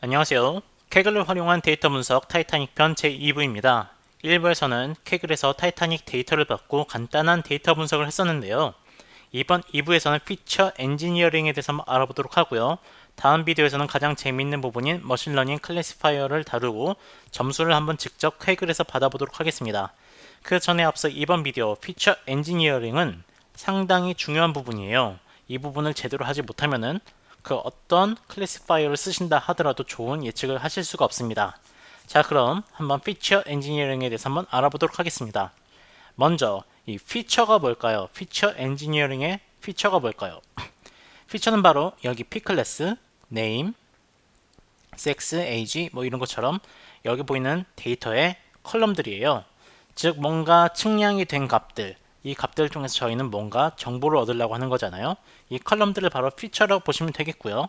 안녕하세요. 캐글을 활용한 데이터 분석 타이타닉 편 제2부입니다. 1부에서는 캐글에서 타이타닉 데이터를 받고 간단한 데이터 분석을 했었는데요. 이번 2부에서는 피처 엔지니어링에 대해서 한번 알아보도록 하고요. 다음 비디오에서는 가장 재미있는 부분인 머신러닝 클래시파이어를 다루고 점수를 한번 직접 캐글에서 받아보도록 하겠습니다. 그 전에 앞서 이번 비디오 피처 엔지니어링은 상당히 중요한 부분이에요. 이 부분을 제대로 하지 못하면은 그 어떤 클래시파이어를 쓰신다 하더라도 좋은 예측을 하실 수가 없습니다. 자, 그럼 한번 피처 엔지니어링에 대해서 한번 알아보도록 하겠습니다. 먼저 이 피처가 뭘까요? 피처 엔지니어링의 피처가 뭘까요? 피처는 바로 여기 P클래스, 네임, 섹스, 에이지 뭐 이런 것처럼 여기 보이는 데이터의 컬럼들이에요. 즉 뭔가 측량이 된 값들, 이 값들을 통해서 저희는 뭔가 정보를 얻으려고 하는 거잖아요. 이 컬럼들을 바로 피처라고 보시면 되겠고요.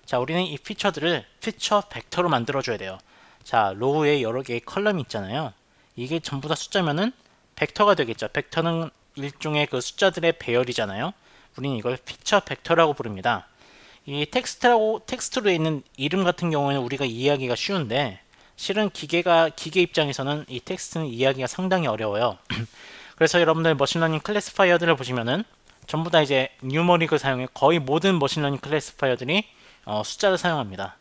자, 우리는 이 피처들을 피처 벡터로 만들어 줘야 돼요. 자, 로우에 여러 개의 컬럼이 있잖아요. 이게 전부 다 숫자면은 벡터가 되겠죠. 벡터는 일종의 그 숫자들의 배열이잖아요. 우리는 이걸 피처 벡터라고 부릅니다. 이 텍스트로 있는 이름 같은 경우에는 우리가 이해하기가 쉬운데 실은 기계 입장에서는 이 텍스트는 이해하기가 상당히 어려워요. 그래서 여러분들 머신러닝 클래시파이어들을 보시면은 전부 다 이제 뉴머릭을 사용해 거의 모든 머신러닝 클래시파이어들이 숫자를 사용합니다.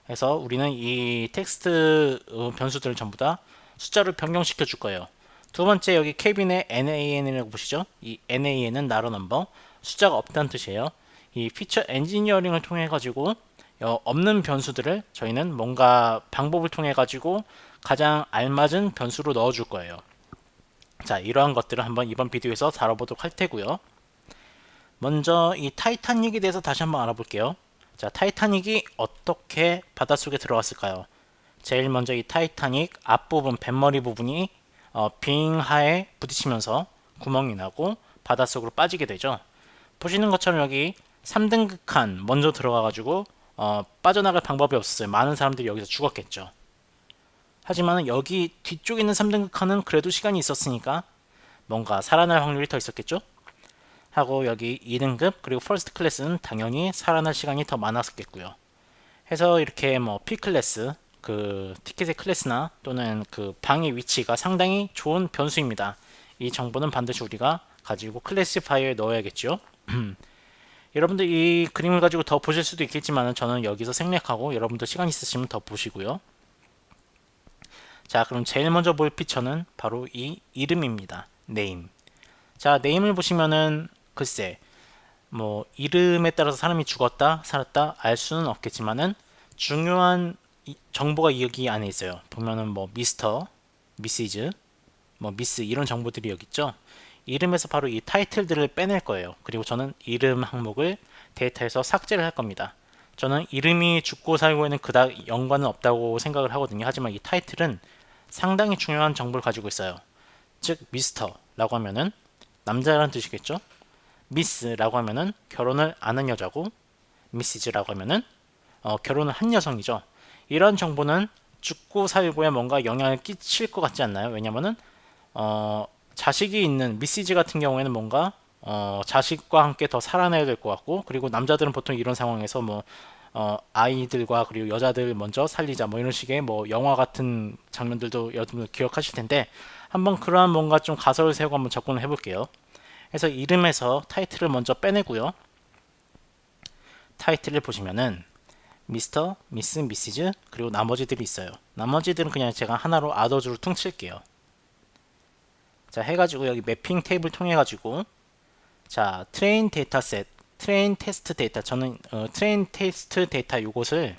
그래서 우리는 이 텍스트 변수들을 전부 다 숫자로 변경시켜 줄 거예요. 두 번째 여기 케빈의 NaN이라고 보시죠. 이 NaN은 나로 넘버 숫자가 없다는 뜻이에요. 이 피처 엔지니어링을 통해 가지고 없는 변수들을 저희는 뭔가 방법을 통해 가지고 가장 알맞은 변수로 넣어 줄 거예요. 자, 이러한 것들을 한번 이번 비디오에서 다뤄보도록 할 테고요. 먼저 이 타이타닉에 대해서 다시 한번 알아볼게요. 자, 타이타닉이 어떻게 바닷속에 들어갔을까요? 제일 먼저 이 타이타닉 앞부분 뱃머리 부분이 빙하에 부딪히면서 구멍이 나고 바닷속으로 빠지게 되죠. 보시는 것처럼 여기 3등급 칸 먼저 들어가가지고 빠져나갈 방법이 없었어요. 많은 사람들이 여기서 죽었겠죠. 하지만 여기 뒤쪽에 있는 3등급 칸은 그래도 시간이 있었으니까 뭔가 살아날 확률이 더 있었겠죠? 하고 여기 2등급 그리고 퍼스트 클래스는 당연히 살아날 시간이 더 많았겠고요. 해서 이렇게 뭐 P 클래스 그 티켓의 클래스나 또는 그 방의 위치가 상당히 좋은 변수입니다. 이 정보는 반드시 우리가 가지고 클래시파이어에 넣어야겠죠. 여러분들 이 그림을 가지고 더 보실 수도 있겠지만 저는 여기서 생략하고 여러분들 시간 있으시면 더 보시고요. 자, 그럼 제일 먼저 볼 피처는 바로 이 이름입니다. 네임. 자, 네임을 보시면은 글쎄 뭐 이름에 따라서 사람이 죽었다 살았다 알 수는 없겠지만은 중요한 정보가 여기 안에 있어요. 보면은 뭐 미스터, 미시즈, 뭐 미스 이런 정보들이 여기 있죠. 이름에서 바로 이 타이틀들을 빼낼 거예요. 그리고 저는 이름 항목을 데이터에서 삭제를 할 겁니다. 저는 이름이 죽고 살고에는 그닥 연관은 없다고 생각을 하거든요. 하지만 이 타이틀은 상당히 중요한 정보를 가지고 있어요. 즉 미스터라고 하면은 남자라는 뜻이겠죠. 미스라고 하면은 결혼을 안 한 여자고 미시즈라고 하면은 결혼을 한 여성이죠. 이런 정보는 죽고 살고에 뭔가 영향을 끼칠 것 같지 않나요? 왜냐면은 자식이 있는 미시즈 같은 경우에는 뭔가 자식과 함께 더 살아내야 될 것 같고 그리고 남자들은 보통 이런 상황에서 뭐 아이들과 그리고 여자들 먼저 살리자 뭐 이런 식의 뭐 영화 같은 장면들도 여러분들 기억하실 텐데 한번 그러한 뭔가 좀 가설을 세우고 한번 접근을 해볼게요. 그래서 이름에서 타이틀을 먼저 빼내고요. 타이틀을 보시면은 미스터, 미스, 미시즈 그리고 나머지들이 있어요. 나머지들은 그냥 제가 하나로 아더주로 퉁칠게요. 자, 해가지고 여기 매핑 테이블 통해 가지고 자, 트레인 데이터셋, 트레인 테스트 데이터 저는 트레인 테스트 데이터 이것을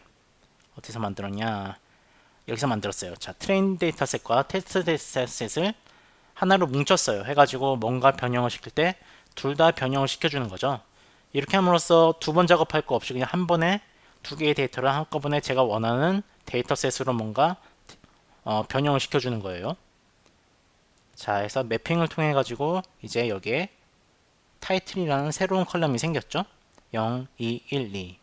어디서 만들었냐 여기서 만들었어요. 자, 트레인 데이터셋과 테스트 데이터셋을 하나로 뭉쳤어요. 해가지고 뭔가 변형을 시킬 때 둘 다 변형을 시켜주는 거죠. 이렇게 함으로써 두 번 작업할 거 없이 그냥 한 번에 두 개의 데이터를 한꺼번에 제가 원하는 데이터셋으로 뭔가 변형을 시켜주는 거예요. 자, 해서 매핑을 통해 가지고 이제 여기에 타이틀이라는 새로운 컬럼이 생겼죠. 0, 2, 1, 2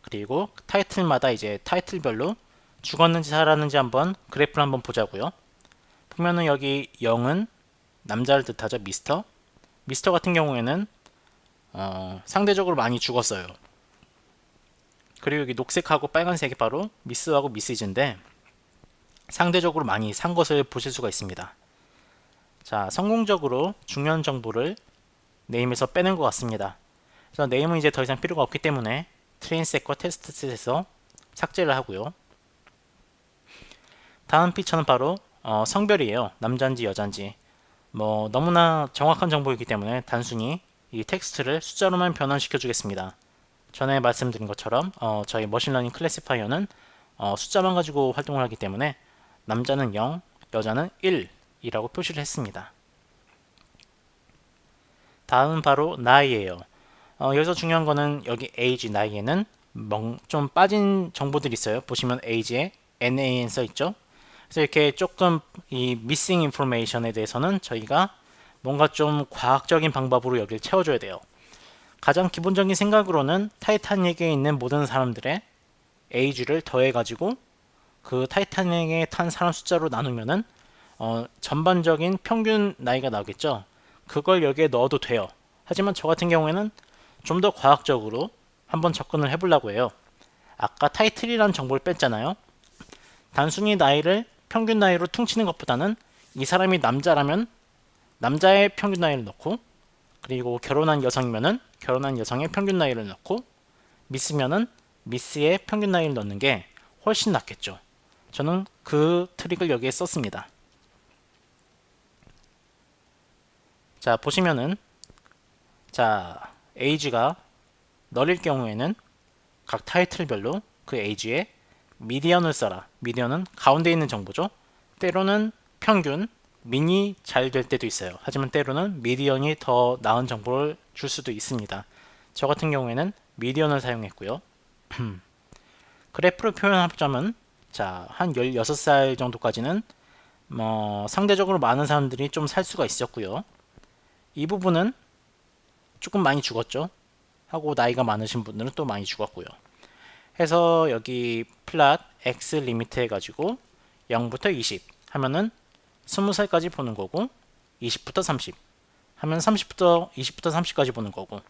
그리고 타이틀마다 이제 타이틀별로 죽었는지 살았는지 한번 그래프를 한번 보자고요. 보면은 여기 0은 남자를 뜻하죠. 미스터. 미스터 같은 경우에는 상대적으로 많이 죽었어요. 그리고 여기 녹색하고 빨간색이 바로 미스하고 미시즈인데 상대적으로 많이 산 것을 보실 수가 있습니다. 자, 성공적으로 중요한 정보를 네임에서 빼낸 것 같습니다. 그래서 네임은 이제 더 이상 필요가 없기 때문에 트레인셋과 테스트셋에서 삭제를 하고요. 다음 피처는 바로 성별이에요. 남자인지 여자인지. 뭐 너무나 정확한 정보이기 때문에 단순히 이 텍스트를 숫자로만 변환시켜 주겠습니다. 전에 말씀드린 것처럼 저희 머신러닝 클래시파이어는 숫자만 가지고 활동을 하기 때문에 남자는 0, 여자는 1 이라고 표시를 했습니다. 다음은 바로 나이예요. 여기서 중요한 거는 여기 age, 나이에는 좀 빠진 정보들이 있어요. 보시면 age에 NaN 써있죠. 그래서 이렇게 조금 이 missing information에 대해서는 저희가 뭔가 좀 과학적인 방법으로 여기를 채워줘야 돼요. 가장 기본적인 생각으로는 타이타닉에 있는 모든 사람들의 age를 더해가지고 그 타이타닉에 탄 사람 숫자로 나누면은 전반적인 평균 나이가 나오겠죠. 그걸 여기에 넣어도 돼요. 하지만 저 같은 경우에는 좀 더 과학적으로 한번 접근을 해보려고 해요. 아까 타이틀이라는 정보를 뺐잖아요. 단순히 나이를 평균 나이로 퉁치는 것보다는 이 사람이 남자라면 남자의 평균 나이를 넣고, 그리고 결혼한 여성이면은 결혼한 여성의 평균 나이를 넣고, 미스면은 미스의 평균 나이를 넣는 게 훨씬 낫겠죠. 저는 그 트릭을 여기에 썼습니다. 자, 보시면은 자, age가 널일 경우에는 각 타이틀별로 그 age에 미디언을 써라. 미디언은 가운데 있는 정보죠. 때로는 평균, 민이 잘 될 때도 있어요. 하지만 때로는 미디언이 더 나은 정보를 줄 수도 있습니다. 저 같은 경우에는 미디언을 사용했고요. 그래프로 표현하자면 자, 한 16살 정도까지는 상대적으로 많은 사람들이 좀 살 수가 있었고요. 이 부분은 조금 많이 죽었죠. 하고 나이가 많으신 분들은 또 많이 죽었고요. 해서 여기 플랫 x 리미트 해가지고 0부터 20 하면은 20살까지 보는 거고, 20부터 30 하면 30부터 20부터 30까지 보는 거고.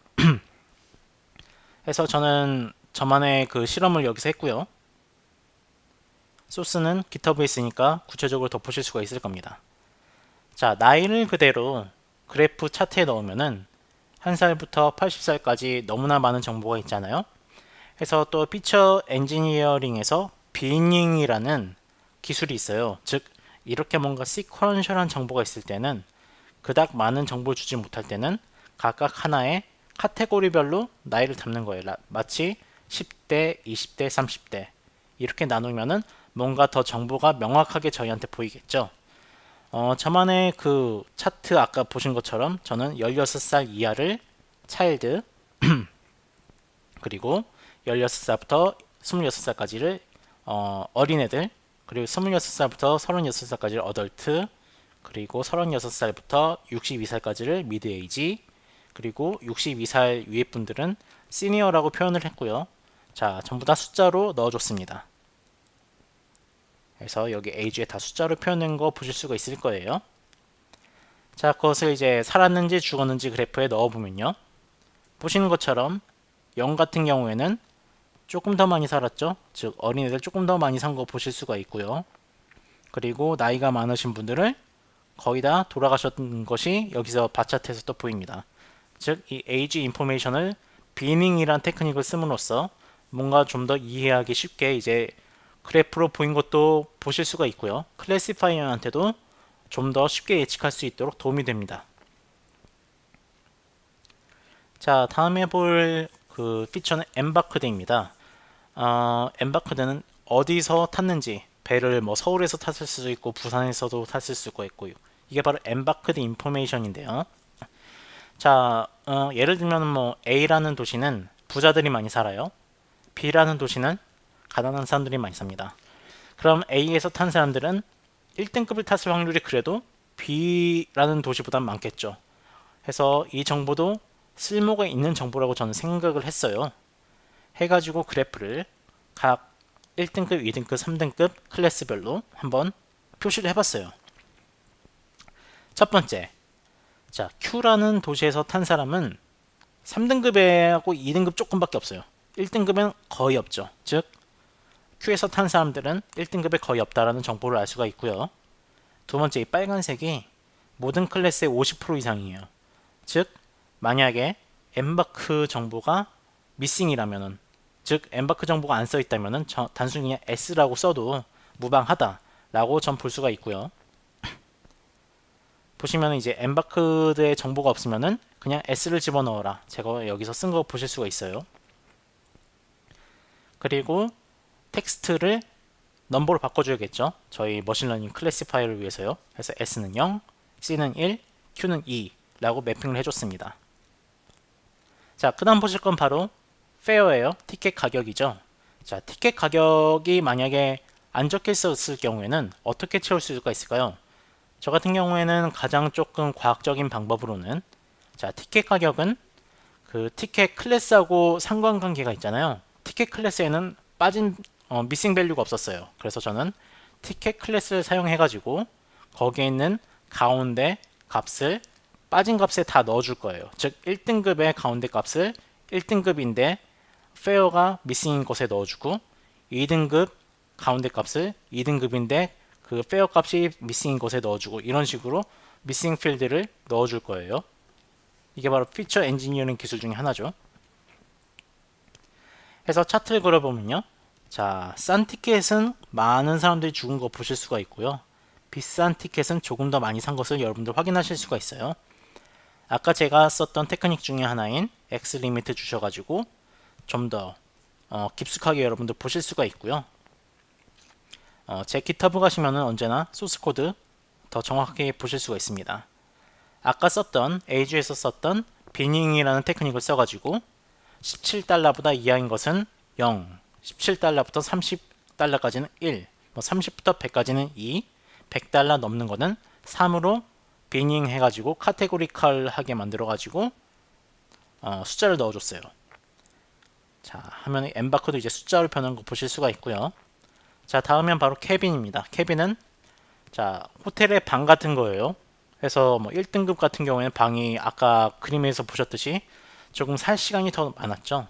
해서 저는 저만의 그 실험을 여기서 했고요. 소스는 GitHub에 있으니까 구체적으로 덧보실 수가 있을 겁니다. 자, 나이를 그대로 그래프 차트에 넣으면은 1살부터 80살까지 너무나 많은 정보가 있잖아요. 그래서 또 피처 엔지니어링에서 비닝이라는 기술이 있어요. 즉 이렇게 뭔가 시퀀셜한 정보가 있을 때는 그닥 많은 정보를 주지 못할 때는 각각 하나의 카테고리별로 나이를 담는 거예요. 마치 10대, 20대, 30대 이렇게 나누면은 뭔가 더 정보가 명확하게 저희한테 보이겠죠. 저만의 그 차트 아까 보신 것처럼 저는 16살 이하를 차일드 그리고 16살부터 26살까지를 어린애들, 그리고 26살부터 36살까지를 어덜트, 그리고 36살부터 62살까지를 미드에이지, 그리고 62살 위에 분들은 시니어라고 표현을 했고요. 자, 전부 다 숫자로 넣어줬습니다. 그래서 여기 age에 다 숫자로 표현된 거 보실 수가 있을 거예요. 자, 그것을 이제 살았는지 죽었는지 그래프에 넣어보면요. 보시는 것처럼 0 같은 경우에는 조금 더 많이 살았죠. 즉 어린애들 조금 더 많이 산 거 보실 수가 있고요. 그리고 나이가 많으신 분들을 거의 다 돌아가셨던 것이 여기서 바차트에서 또 보입니다. 즉 이 age 인포메이션을 비닝이란 테크닉을 씀으로써 뭔가 좀 더 이해하기 쉽게 이제 그래프로 보인 것도 보실 수가 있고요. 클래시파이어한테도 좀 더 쉽게 예측할 수 있도록 도움이 됩니다. 자, 다음에 볼 그 피처는 엠바크드입니다. 엠바크드는 어디서 탔는지, 배를 뭐 서울에서 탔을 수도 있고 부산에서도 탔을 수가 있고요. 이게 바로 엠바크드 인포메이션인데요. 자, 예를 들면 뭐 A라는 도시는 부자들이 많이 살아요. B라는 도시는 가난한 사람들이 많이 삽니다. 그럼 A에서 탄 사람들은 1등급을 탔을 확률이 그래도 B라는 도시보다 많겠죠. 해서 이 정보도 쓸모가 있는 정보라고 저는 생각을 했어요. 해가지고 그래프를 각 1등급, 2등급, 3등급 클래스별로 한번 표시를 해봤어요. 첫 번째, 자, Q라는 도시에서 탄 사람은 3등급하고 2등급 조금밖에 없어요. 1등급은 거의 없죠. 즉 Q에서 탄 사람들은 1등급에 거의 없다라는 정보를 알 수가 있고요. 두 번째, 이 빨간색이 모든 클래스의 50% 이상이에요. 즉 만약에 엠바크 정보가 미싱이라면은, 즉 엠바크 정보가 안 써 있다면은 단순히 그냥 S라고 써도 무방하다라고 전 볼 수가 있고요. 보시면 이제 엠바크드의 정보가 없으면은 그냥 S를 집어넣어라, 제가 여기서 쓴 거 보실 수가 있어요. 그리고 텍스트를 넘버로 바꿔줘야겠죠. 저희 머신러닝 클래시파이어를 위해서요. 그래서 S는 0, C는 1, Q는 2 라고 매핑을 해줬습니다. 자, 그 다음 보실 건 바로 페어예요. 티켓 가격이죠. 자, 티켓 가격이 만약에 안 적혀 있었을 경우에는 어떻게 채울 수가 있을까요? 저 같은 경우에는 가장 조금 과학적인 방법으로는, 자, 티켓 가격은 그 티켓 클래스하고 상관관계가 있잖아요. 티켓 클래스에는 빠진 미싱 밸류가 없었어요. 그래서 저는 티켓 클래스를 사용해 가지고 거기에 있는 가운데 값을 빠진 값에 다 넣어줄 거예요. 즉 1등급의 가운데 값을 1등급인데 페어가 미싱인 곳에 넣어주고, 2등급 가운데 값을 2등급인데 그 페어 값이 미싱인 곳에 넣어주고, 이런 식으로 미싱 필드를 넣어줄 거예요. 이게 바로 피처 엔지니어링 기술 중에 하나죠. 해서 차트를 그려보면요, 자, 싼 티켓은 많은 사람들이 죽은 거 보실 수가 있고요. 비싼 티켓은 조금 더 많이 산 것을 여러분들 확인하실 수가 있어요. 아까 제가 썼던 테크닉 중에 하나인 X 리미트 주셔가지고 좀 더 깊숙하게 여러분들 보실 수가 있고요. 제 GitHub 가시면은 언제나 소스 코드 더 정확하게 보실 수가 있습니다. 아까 썼던 에이주에서 썼던 비닝이라는 테크닉을 써가지고 17달러보다 이하인 것은 0, 17달러부터 30달러까지는 1, 30부터 100까지는 2, 100달러 넘는 거는 3으로 비닝 해가지고 카테고리컬하게 만들어가지고 숫자를 넣어줬어요. 자, 하면 엠바크도 이제 숫자로 변한 거 보실 수가 있고요. 자, 다음엔 바로 캐빈입니다. 캐빈은 자, 호텔의 방 같은 거예요. 그래서 뭐 1등급 같은 경우에는 방이 아까 그림에서 보셨듯이 조금 살 시간이 더 많았죠.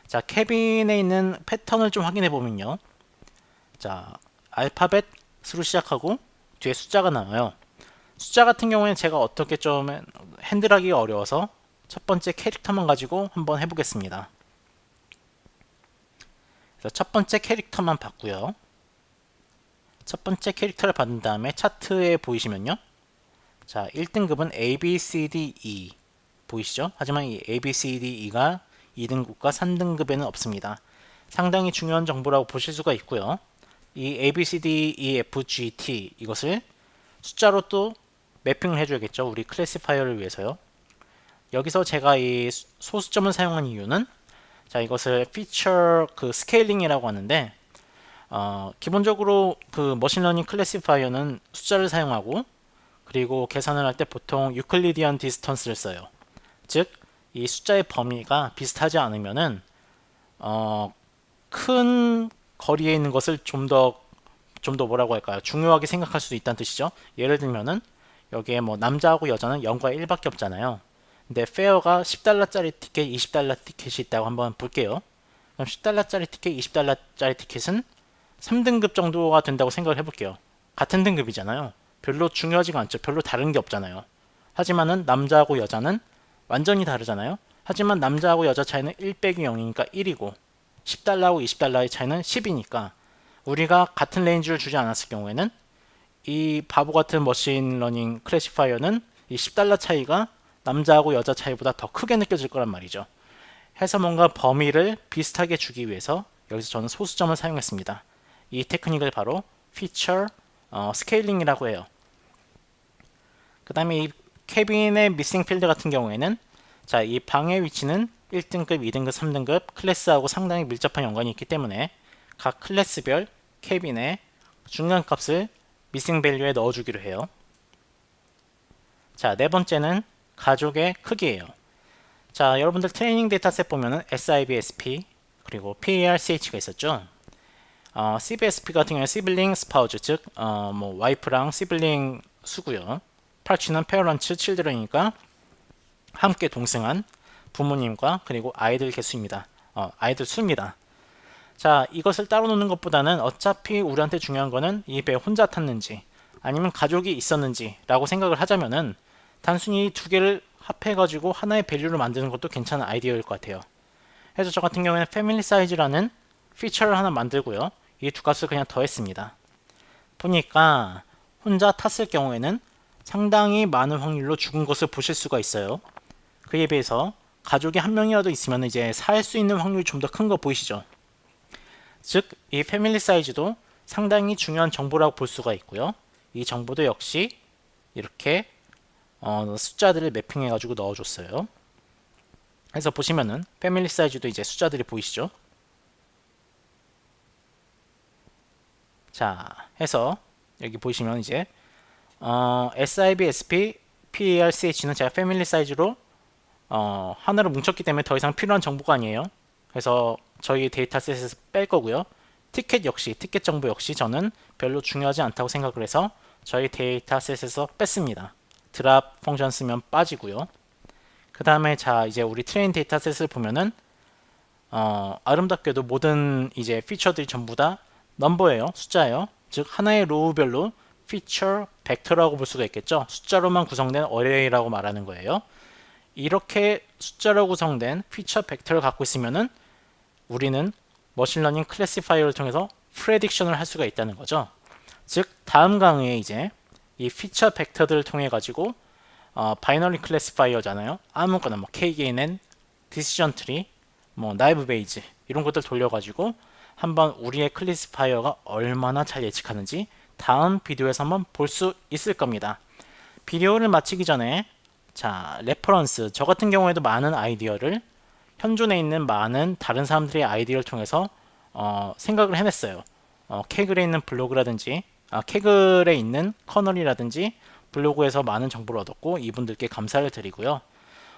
자, 캐빈에 있는 패턴을 좀 확인해 보면요, 자, 알파벳으로 시작하고 뒤에 숫자가 나와요. 숫자 같은 경우에는 제가 어떻게 좀 핸들하기가 어려워서 첫 번째 캐릭터만 가지고 한번 해보겠습니다. 그래서 첫 번째 캐릭터만 봤고요. 첫 번째 캐릭터를 받은 다음에 차트에 보이시면요, 자, 1등급은 A, B, C, D, E 보이시죠? 하지만 이 A, B, C, D, E가 2등급과 3등급에는 없습니다. 상당히 중요한 정보라고 보실 수가 있고요. 이 A, B, C, D, E, F, G, T 이것을 숫자로 또 매핑을 해줘야겠죠. 우리 클래시파이어를 위해서요. 여기서 제가 이 소수점을 사용한 이유는, 자, 이것을 피처 그 스케일링이라고 하는데, 기본적으로 그 머신러닝 클래시파이어는 숫자를 사용하고, 그리고 계산을 할 때 보통 유클리디안 디스턴스를 써요. 즉 이 숫자의 범위가 비슷하지 않으면은 큰 거리에 있는 것을 좀 더 뭐라고 할까요? 중요하게 생각할 수도 있다는 뜻이죠. 예를 들면은 여기에 뭐 남자하고 여자는 0과 1밖에 없잖아요. 근데 페어가 10달러짜리 티켓, 20달러 티켓이 있다고 한번 볼게요. 그럼 10달러짜리 티켓, 20달러짜리 티켓은 3등급 정도가 된다고 생각을 해볼게요. 같은 등급이잖아요. 별로 중요하지가 않죠. 별로 다른 게 없잖아요. 하지만은 남자하고 여자는 완전히 다르잖아요. 하지만 남자하고 여자 차이는 1 빼기 0이니까 1이고 10달러하고 20달러의 차이는 10이니까 우리가 같은 레인지를 주지 않았을 경우에는 이 바보 같은 머신러닝 클래시파이어는 이 10달러 차이가 남자하고 여자 차이보다 더 크게 느껴질 거란 말이죠. 해서 뭔가 범위를 비슷하게 주기 위해서 여기서 저는 소수점을 사용했습니다. 이 테크닉을 바로 피처 스케일링이라고 해요. 그 다음에 이 캐빈의 미싱 필드 같은 경우에는, 자, 이 방의 위치는 1등급, 2등급, 3등급 클래스하고 상당히 밀접한 연관이 있기 때문에 각 클래스별 캐빈의 중간값을 미싱 밸류에 넣어주기로 해요. 자, 네 번째는 가족의 크기예요. 자, 여러분들 트레이닝 데이터셋 보면은 SIBSP 그리고 PARCH가 있었죠. CBSP 같은 경우에 시블링 스파우즈, 즉 뭐 와이프랑 시블링 수고요. 파츠는 페어런츠 칠드런이니까 함께 동생한 부모님과 그리고 아이들 개수입니다. 아이들 수입니다. 자, 이것을 따로 놓는 것보다는 어차피 우리한테 중요한 거는 이 배 혼자 탔는지 아니면 가족이 있었는지 라고 생각을 하자면은 단순히 두 개를 합해가지고 하나의 밸류를 만드는 것도 괜찮은 아이디어일 것 같아요. 그래서 저 같은 경우에는 패밀리 사이즈라는 피처를 하나 만들고요. 이 두 값을 그냥 더했습니다. 보니까 혼자 탔을 경우에는 상당히 많은 확률로 죽은 것을 보실 수가 있어요. 그에 비해서 가족이 한 명이라도 있으면 이제 살 수 있는 확률이 좀 더 큰 거 보이시죠? 즉, 이 패밀리 사이즈도 상당히 중요한 정보라고 볼 수가 있고요. 이 정보도 역시 이렇게 숫자들을 매핑해 가지고 넣어줬어요. 그래서 보시면은 패밀리 사이즈도 이제 숫자들이 보이시죠? 자, 해서 여기 보시면 이제 SIB, SP, PARCH는 제가 패밀리 사이즈로 하나로 뭉쳤기 때문에 더 이상 필요한 정보가 아니에요. 그래서 저희 데이터셋에서 뺄 거고요. 티켓 정보 역시 저는 별로 중요하지 않다고 생각을 해서 저희 데이터셋에서 뺐습니다. 드랍 펑션 쓰면 빠지고요. 그 다음에 자, 이제 우리 트레인 데이터셋을 보면은 아름답게도 모든 이제 피처들이 전부 다 넘버예요. 숫자예요. 즉 하나의 로우별로 피처 벡터라고 볼 수가 있겠죠. 숫자로만 구성된 어레이라고 말하는 거예요. 이렇게 숫자로 구성된 피처 벡터를 갖고 있으면은 우리는 머신러닝 클래시파이어를 통해서 프레딕션을 할 수가 있다는 거죠. 즉 다음 강의에 이제 이 피처 벡터들을 통해 가지고 바이너리 클래시파이어잖아요. 아무거나 뭐 KNN, 디시전 트리, 뭐 나이브 베이즈 이런 것들 돌려가지고 한번 우리의 클래시파이어가 얼마나 잘 예측하는지 다음 비디오에서 한번 볼 수 있을 겁니다. 비디오를 마치기 전에 자, 레퍼런스 저 같은 경우에도 많은 아이디어를 현존에 있는 많은 다른 사람들의 아이디어를 통해서 생각을 해냈어요. 케글에 있는 블로그라든지 케글에 있는 커널이라든지 블로그에서 많은 정보를 얻었고 이분들께 감사를 드리고요.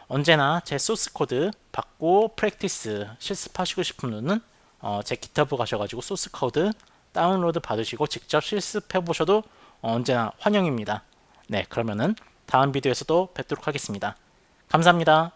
언제나 제 소스 코드 받고 프랙티스 실습하시고 싶은 분은 제 기타브 가셔가지고 소스 코드 다운로드 받으시고 직접 실습해 보셔도 언제나 환영입니다. 네, 그러면은 다음 비디오에서도 뵙도록 하겠습니다. 감사합니다.